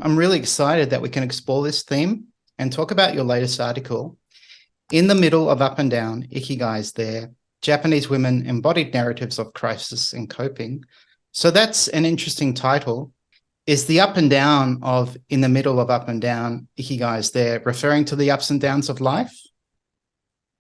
I'm really excited that we can explore this theme and talk about your latest article, In the Middle of Up and Down, Ikigai is There, Japanese Women Embodied Narratives of Crisis and Coping. So that's an interesting title. Is the up and down of In the Middle of Up and Down, Ikigai is There, referring to the ups and downs of life?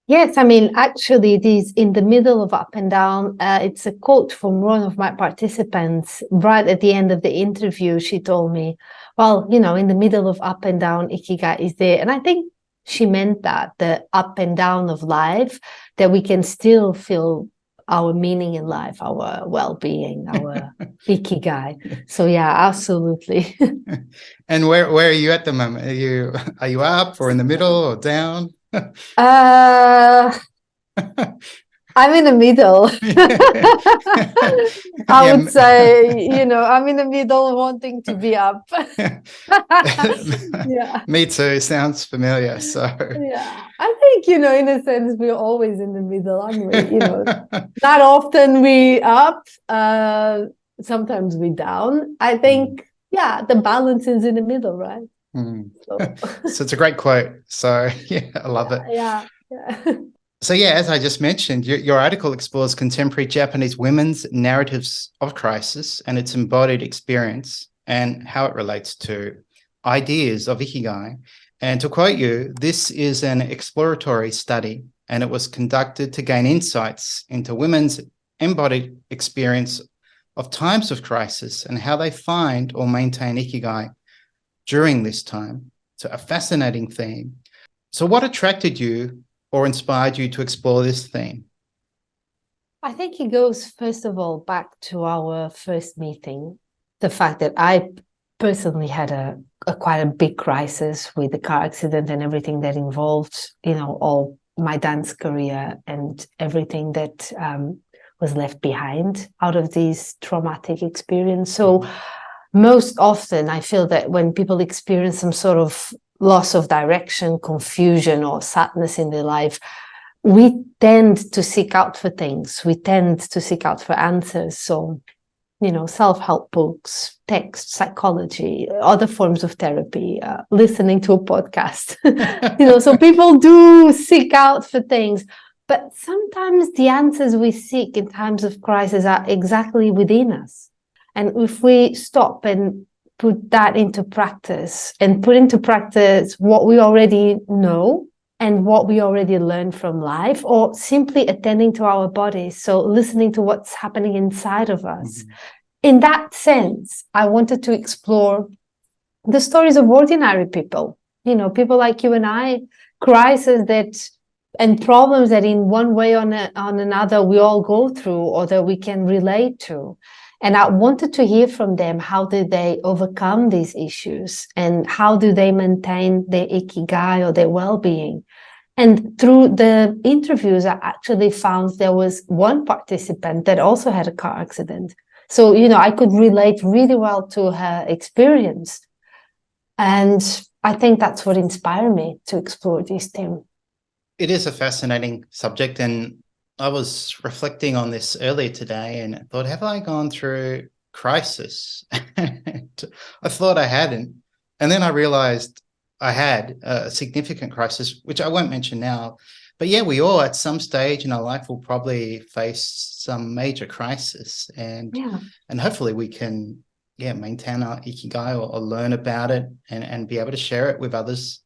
Yes, I mean, actually, it is in the middle of up and down. It's a quote from one of my participants. Right at the end of the interview, she told me, well, in the middle of up and down, Ikigai is there. And I think she meant that, the up and down of life, that we can still feel our meaning in life, our well-being, our Ikigai. So yeah, absolutely. And where are you at the moment? Are you up or in the middle or down? I'm in the middle. I would say, I'm in the middle wanting to be up. Yeah. Me too. Sounds familiar. So yeah, I think, in a sense, we're always in the middle, aren't we? Not often we up, sometimes we down. I think, the balance is in the middle, right? So it's a great quote. So yeah, I love it. Yeah. So yeah, as I just mentioned, your article explores contemporary Japanese women's narratives of crisis and its embodied experience and how it relates to ideas of Ikigai. And to quote you, this is an exploratory study and it was conducted to gain insights into women's embodied experience of times of crisis and how they find or maintain Ikigai during this time. So a fascinating theme. So what attracted you or inspired you to explore this theme? I think it goes, first of all, back to our first meeting. The fact that I personally had a quite a big crisis with the car accident and everything that involved, all my dance career and everything that was left behind out of this traumatic experience. So most often I feel that when people experience some sort of loss of direction, confusion, or sadness in their life, we tend to seek out for things. We tend to seek out for answers. So, self-help books, text, psychology, other forms of therapy, listening to a podcast. So people do seek out for things. But sometimes the answers we seek in times of crisis are exactly within us. And if we stop and put that into practice and put into practice what we already know and what we already learned from life, or simply attending to our bodies, so listening to what's happening inside of us. In that sense, I wanted to explore the stories of ordinary people, people like you and I, crises and problems that in one way or on another we all go through or that we can relate to. And I wanted to hear from them, how did they overcome these issues and how do they maintain their Ikigai or their well-being? And through the interviews, I actually found there was one participant that also had a car accident. So, I could relate really well to her experience. And I think that's what inspired me to explore this theme. It is a fascinating subject, and I was reflecting on this earlier today and thought, have I gone through crisis? And I thought I hadn't. And then I realized I had a significant crisis, which I won't mention now. But yeah, we all at some stage in our life will probably face some major crisis. And hopefully we can maintain our Ikigai or learn about it and be able to share it with others.